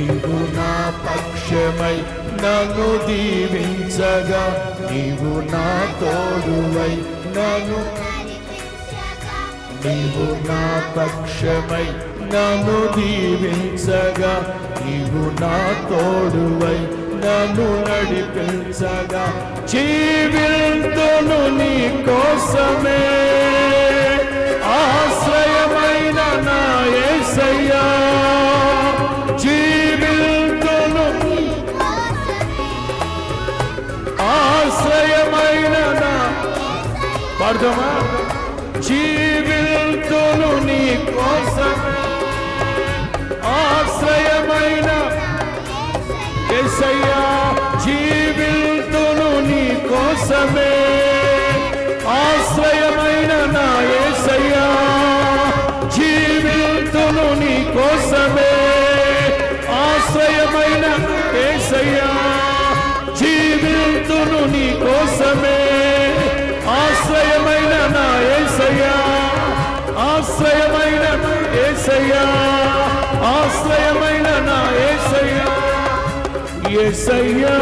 నీవు నా పక్షమై నన్ను దీవించగా, నీవు నా తోడువై నన్ను, నీవు నా పక్షమై నన్ను దీవించగా, నీవు నా తోడువై నన్ను నడిపించగా, జీవింతును నీ కోసమే ఆశ్రయమైన నా యేసయ్యా, జీవింతును ఆశ్రయమైన నా, పాడదామా, జీవింతును నీ కోసమే ఆశ్రయమైన యేసయ్యా, జీవింతును నీ కోసమే ఆశ్రయమైన నా యేసయ్యా, జీవింతును నీ కోసమే ఆశ్రయమైన యేసయ్యా, జీవింతును నీ కోసమే ఆశ్రయమైన నా యేసయ్యా, ఆశ్రయమైన యేసయ్యా, ఆశ్రయమైన నా యేసయ్యా, యేసయ్యా